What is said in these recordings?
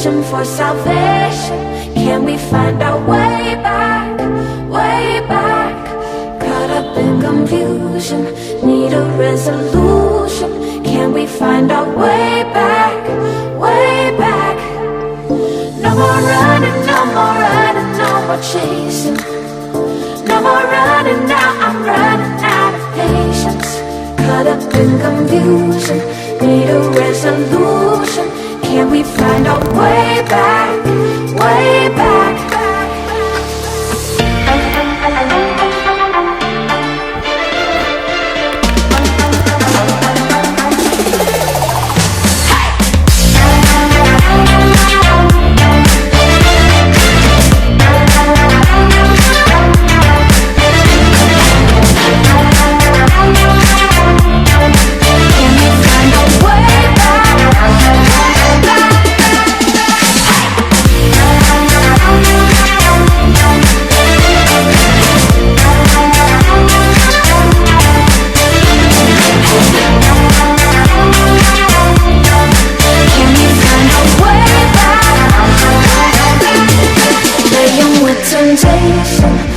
searching for salvation. Can we find our way back, way back? Caught up in confusion, need a resolution. Can we find our way back, way back? No more running, no more running, no more chasing. No more running now, I'm running out of patience. Caught up in confusion, need a resolution. Can we find our way back, way back?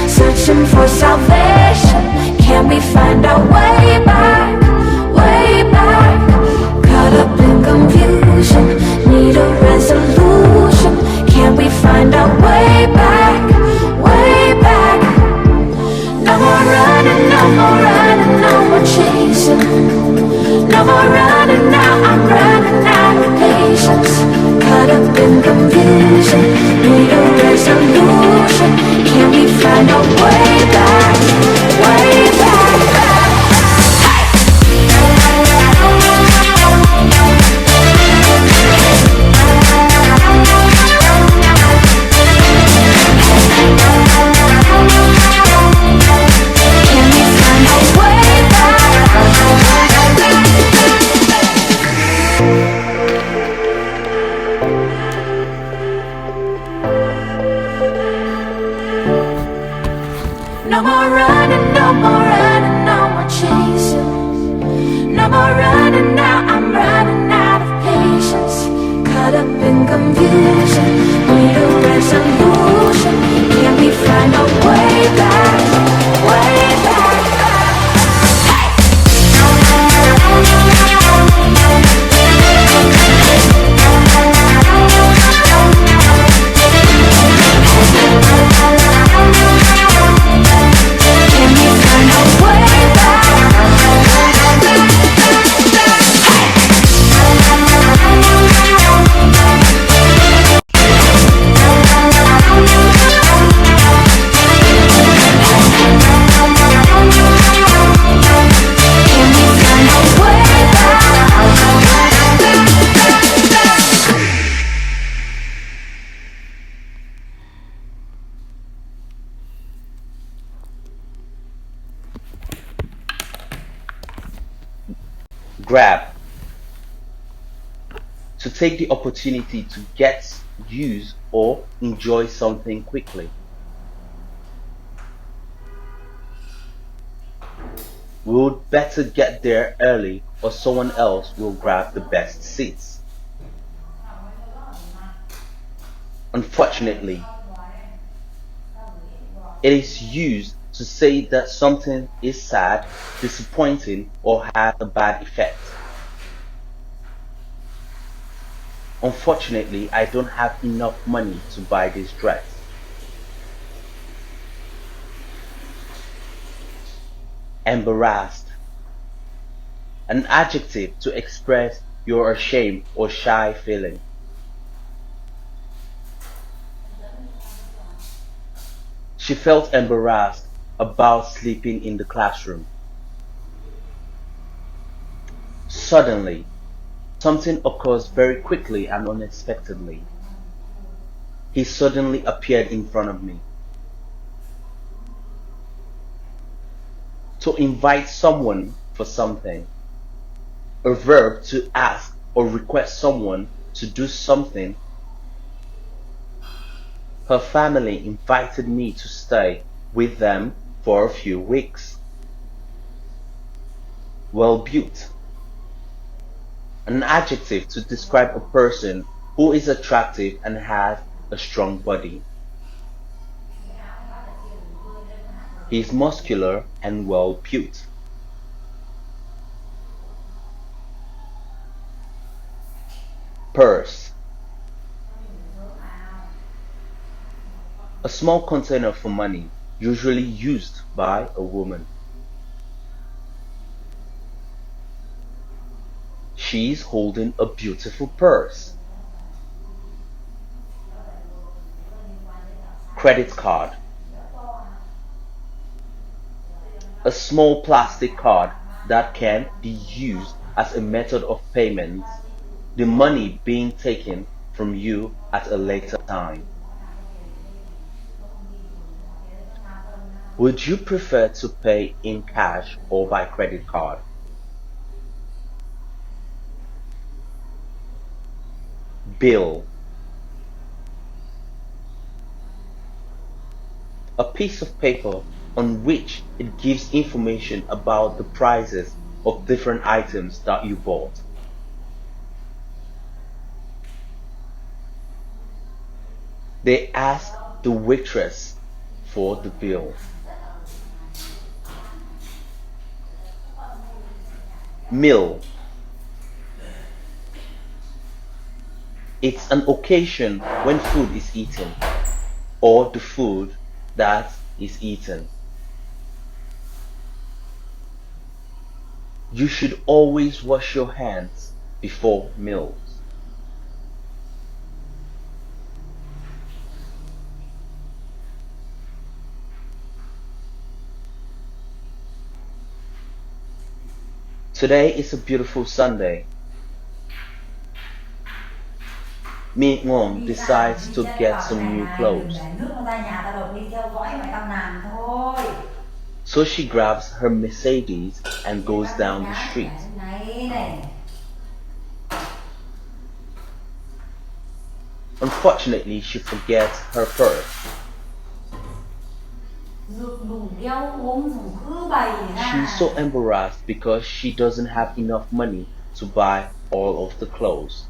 Searching for salvation. Can we find our way back, way back? Caught up in confusion, need a resolution. Can we find our way back, way back? No more running, no more running, no more chasing. No more running now, I'm running out of patience. Caught up in confusion, need a resolution. Can we find our way back, way back? Can we find our way No more running, no more running, no more chasing. No more running now, I'm running out of patience. Caught up in confusion, need a resolution. Can we find our way back, way back? Grab. To take the opportunity to get, use, or enjoy something quickly. We would better get there early or someone else will grab the best seats. Unfortunately, it is used to say that something is sad, disappointing, or has a bad effect. Unfortunately, I don't have enough money to buy this dress. Embarrassed. An adjective to express your ashamed or shy feeling. She felt embarrassed about sleeping in the classroom. Suddenly, something occurs very quickly and unexpectedly. He suddenly appeared in front of me. To invite someone for something. A verb to ask or request someone to do something. Her family invited me to stay with them for a few weeks. Well built. An adjective to describe a person who is attractive and has a strong body. He is muscular and well built. Purse. A small container for money, usually used by a woman. She's holding a beautiful purse. Credit card. A small plastic card that can be used as a method of payment, the money being taken from you at a later time. Would you prefer to pay in cash or by credit card? Bill. A piece of paper on which it gives information about the prices of different items that you bought. They ask the waitress for the bill. Meal. It's an occasion when food is eaten, or the food that is eaten. You should always wash your hands before meals. Today is a beautiful Sunday. Mi Ngom decides to get some new clothes. So she grabs her Mercedes and goes down the street. Unfortunately, she forgets her purse. She's so embarrassed because she doesn't have enough money to buy all of the clothes.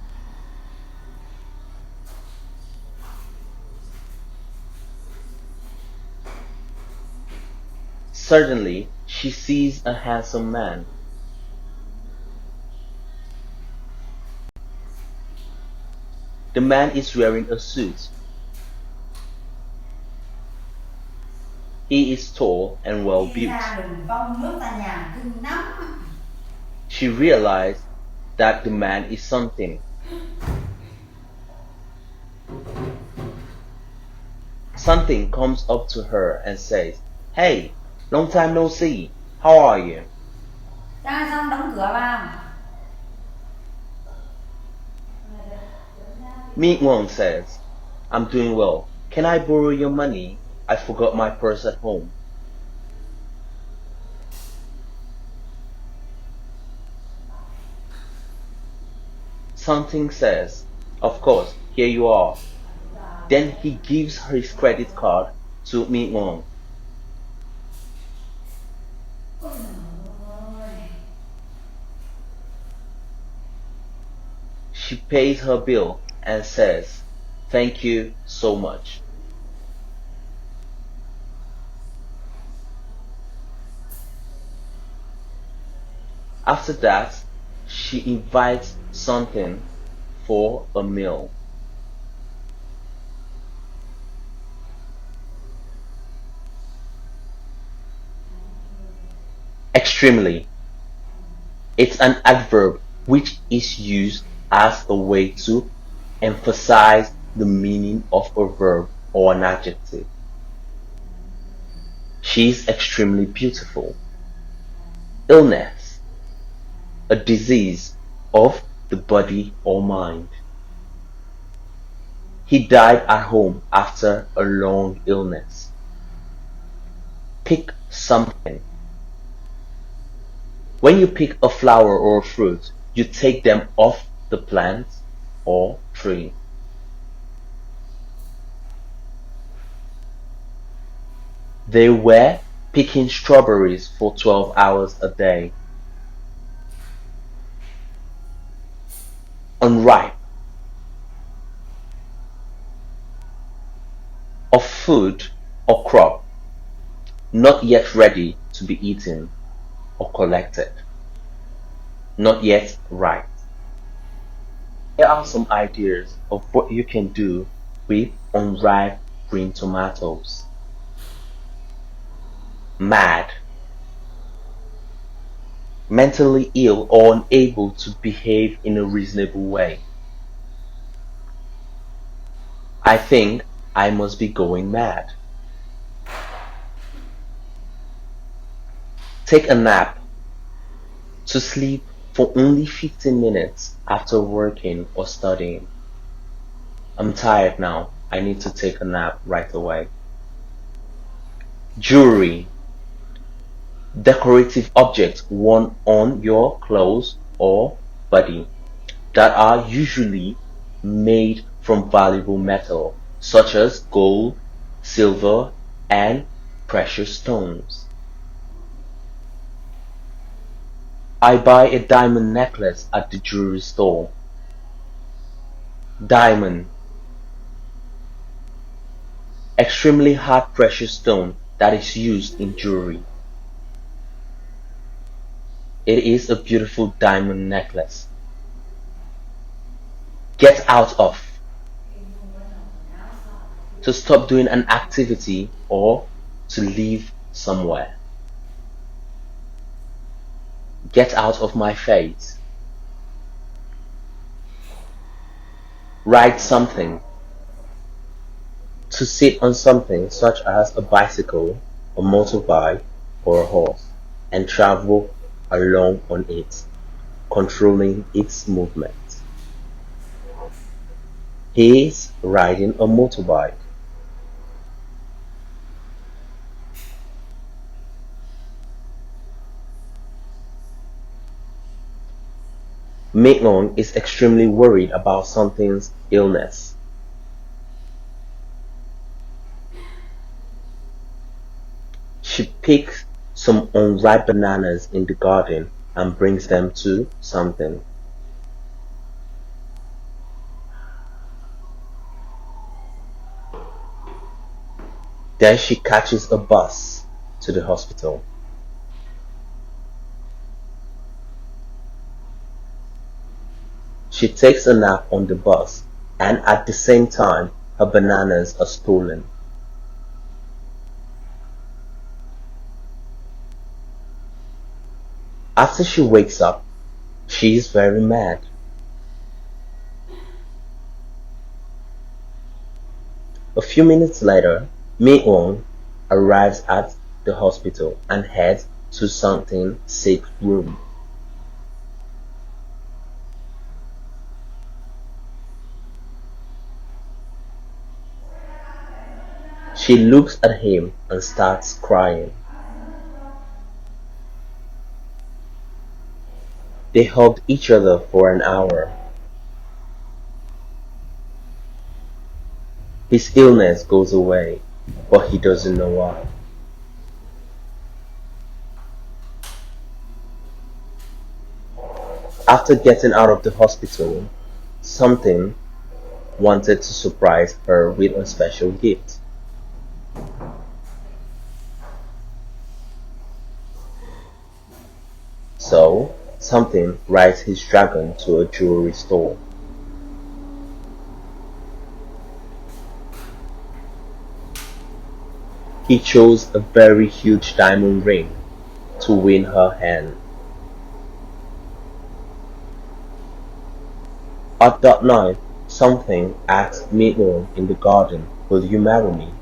Suddenly, she sees a handsome man. The man is wearing a suit. He is tall and well built. She realized that the man is something. Something comes up to her and says, "Hey, long time no see. How are you?" Mi Ngong says, "I'm doing well. Can I borrow your money? I forgot my purse at home." Something says, "Of course, here you are." Then he gives her his credit card to Mi Ngong. She pays her bill and says, "Thank you so much." After that, she invites something for a meal. Extremely. It's an adverb which is used as a way to emphasize the meaning of a verb or an adjective. She's extremely beautiful. Illness. A disease of the body or mind. He died at home after a long illness. Pick something. When you pick a flower or a fruit, you take them off the plant or tree. They were picking strawberries for 12 hours a day. Unripe. of food or crop not yet ready to be eaten or collected, not yet ripe. Here are some ideas of what you can do with unripe green tomatoes. Mad, mentally ill or unable to behave in a reasonable way. I think I must be going mad. Take a nap, to sleep for only 15 minutes after working or studying. I'm tired now. I need to take a nap right away. Jewelry, decorative objects worn on your clothes or body that are usually made from valuable metal such as gold, silver, and precious stones. I buy a diamond necklace at the jewelry store. Diamond, extremely hard precious stone that is used in jewelry. It is a beautiful diamond necklace. Get out of, to stop doing an activity or to leave somewhere. Get out of my face. Ride something, to sit on something such as a bicycle, a motorbike, or a horse, and travel along on it, controlling its movement. He is riding a motorbike. Maitland is extremely worried about something's illness. She picks some unripe bananas in the garden and brings them to something. Then she catches a bus to the hospital. She takes a nap on the bus, and at the same time, her bananas are stolen. After she wakes up, she is very mad. A few minutes later, Mi-eun arrives at the hospital and heads to something safe room. She looks at him and starts crying. They hugged each other for an hour. His illness goes away, but he doesn't know why. After getting out of the hospital, something wanted to surprise her with a special gift. So, something rides his dragon to a jewelry store. He chose a very huge diamond ring to win her hand. At that night, something asked Mi-eun in the garden, "Will you marry me?"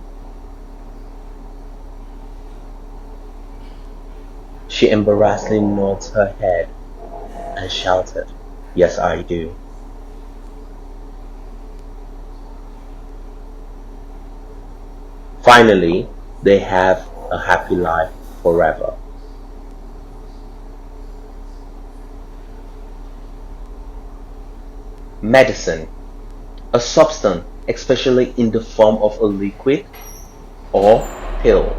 She embarrassedly nods her head and shouted, "Yes, I do." Finally, they have a happy life forever. Medicine, a substance, especially in the form of a liquid or pill,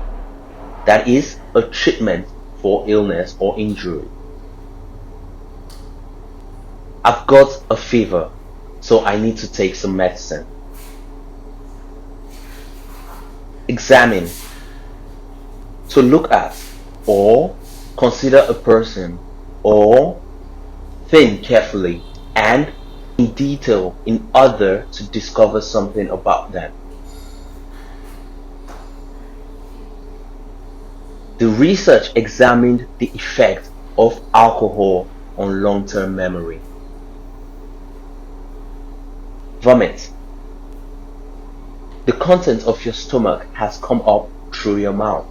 that is a treatment for illness or injury. I've got a fever, so I need to take some medicine. examine, to look at, or consider a person, or think carefully and in detail in order to discover something about them. The research examined the effect of alcohol on long-term memory. Vomit. The contents of your stomach has come up through your mouth.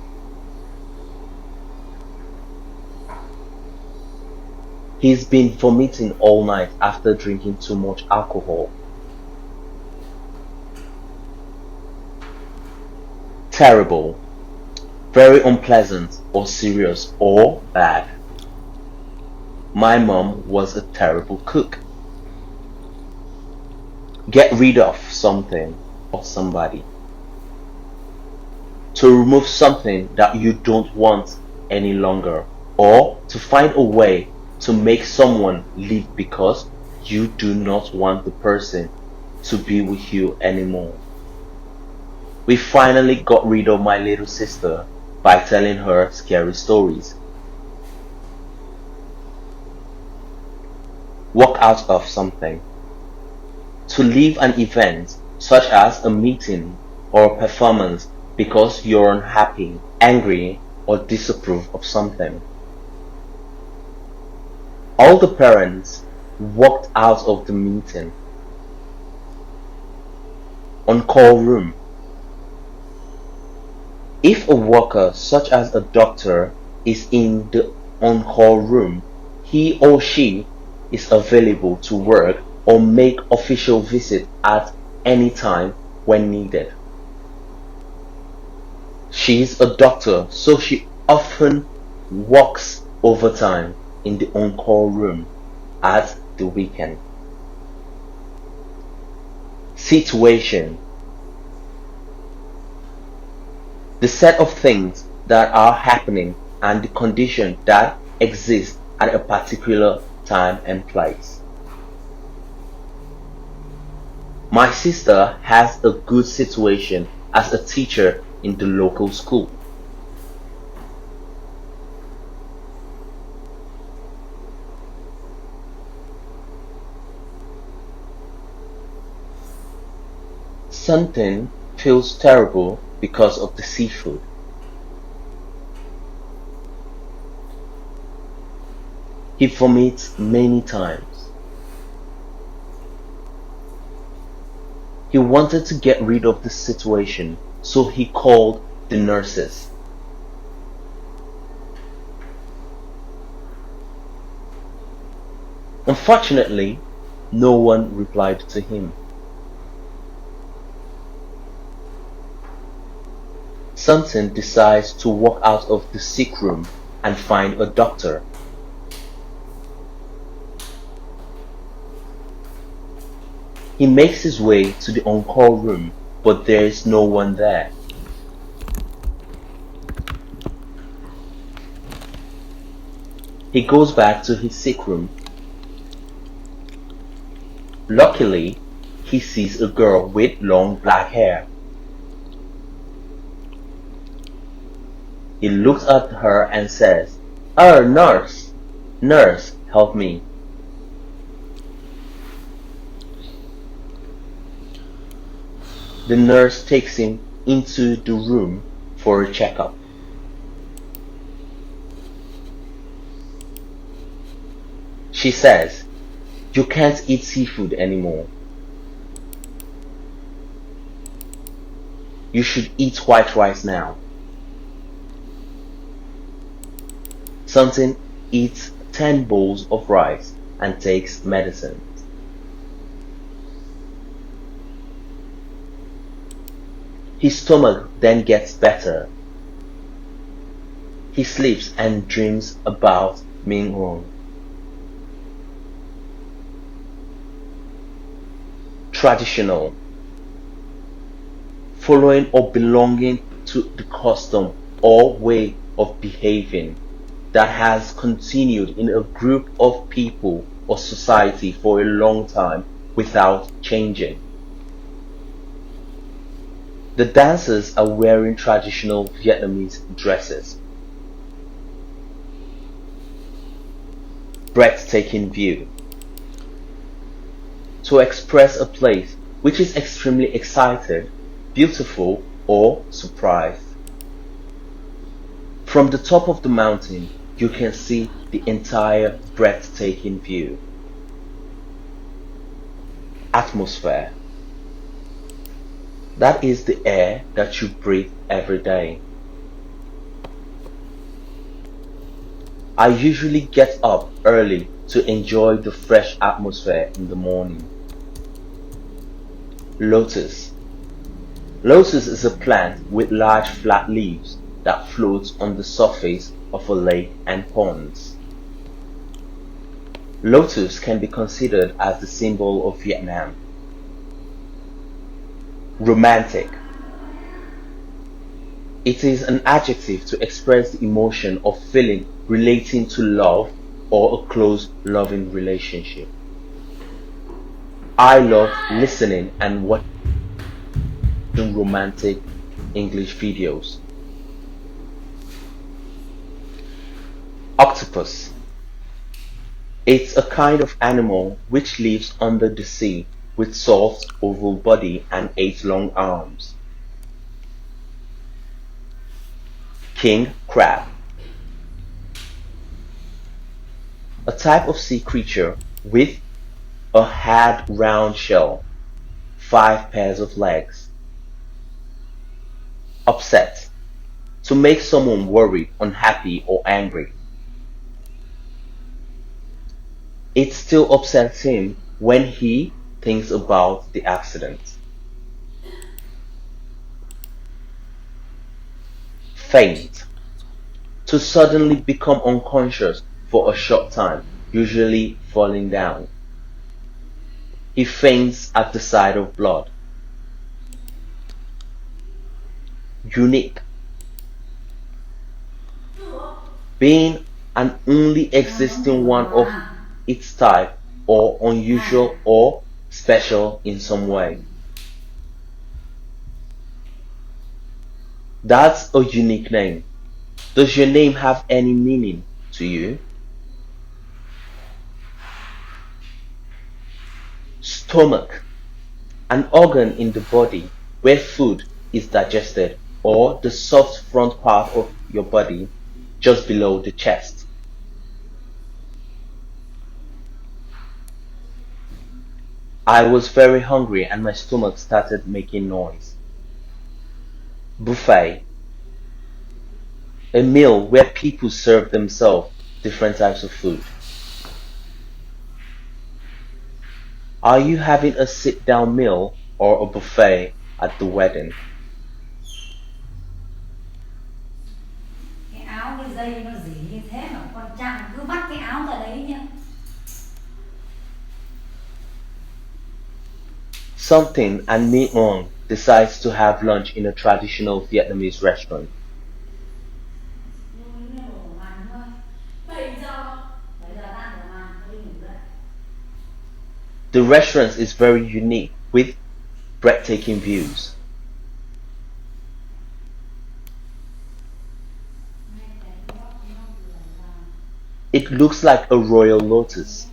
He's been vomiting all night after drinking too much alcohol. Terrible. Very unpleasant or serious or bad. My mom was a terrible cook. Get rid of something or somebody. To remove something that you don't want any longer, or to find a way to make someone leave because you do not want the person to be with you anymore. We finally got rid of my little sister by telling her scary stories. Walk out of something. To leave an event such as a meeting or a performance because you're unhappy, angry, or disapprove of something. All the parents walked out of the meeting. On-call room. If a worker such as a doctor is in the on-call room, he or she is available to work or make official visit at any time when needed. She is a doctor, so she often works overtime in the on-call room at the weekend. Situation. The set of things that are happening and the condition that exists at a particular time and place. My sister has a good situation as a teacher in the local school. Something feels terrible because of the seafood. He vomits many times. He wanted to get rid of the situation, so he called the nurses. Unfortunately, no one replied to him. Something decides to walk out of the sick room and find a doctor. He makes his way to the on-call room, but there is no one there. He goes back to his sick room. Luckily, he sees a girl with long black hair. He looks at her and says, Nurse! Nurse, help me." The nurse takes him into the room for a checkup. She says, "You can't eat seafood anymore. You should eat white rice now." Something eats 10 bowls of rice and takes medicine. His stomach then gets better. He sleeps and dreams about being wrong. Traditional. Following or belonging to the custom or way of behaving that has continued in a group of people or society for a long time without changing. The dancers are wearing traditional Vietnamese dresses. Breathtaking view. To express a place which is extremely excited, beautiful, or surprised. From the top of the mountain, you can see the entire breathtaking view. Atmosphere. That is the air that you breathe every day. I usually get up early to enjoy the fresh atmosphere in the morning. Lotus. Lotus is a plant with large flat leaves that floats on the surface of a lake and ponds. Lotus can be considered as the symbol of Vietnam. Romantic. It is an adjective to express the emotion or feeling relating to love or a close loving relationship. I love listening and watching romantic English videos. Octopus. It's a kind of animal which lives under the sea with soft oval body and 8 long arms. King crab. A type of sea creature with a hard round shell, 5 pairs of legs. Upset. To make someone worried, unhappy, or angry. It still upsets him when he thinks about the accident. Faint. To suddenly become unconscious for a short time, usually falling down. He faints at the sight of blood. Unique. Being an only existing one of its type or unusual or special in some way. That's a unique name. Does your name have any meaning to you? Stomach. An organ in the body where food is digested or the soft front part of your body just below the chest. I was very hungry and my stomach started making noise. Buffet. A meal where people serve themselves different types of food. Are you having a sit down meal or a buffet at the wedding? Cái áo cái dây nó dỉ như thế mà con chạm cứ bắt cái áo ra đấy nhá. Something and Me On decides to have lunch in a traditional Vietnamese restaurant. The restaurant is very unique with breathtaking views. It looks like a royal lotus.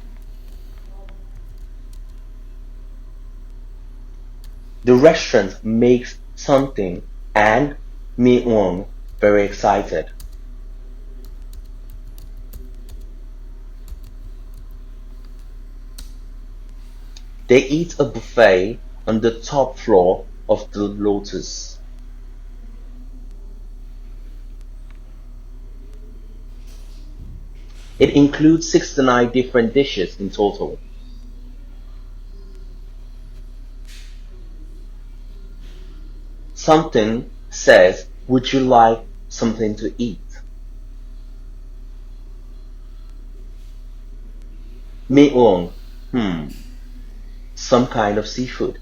The restaurant makes something and Me On very excited. They eat a buffet on the top floor of the Lotus. It includes 69 different dishes in total. Something says, would you like something to eat? Me On, some kind of seafood.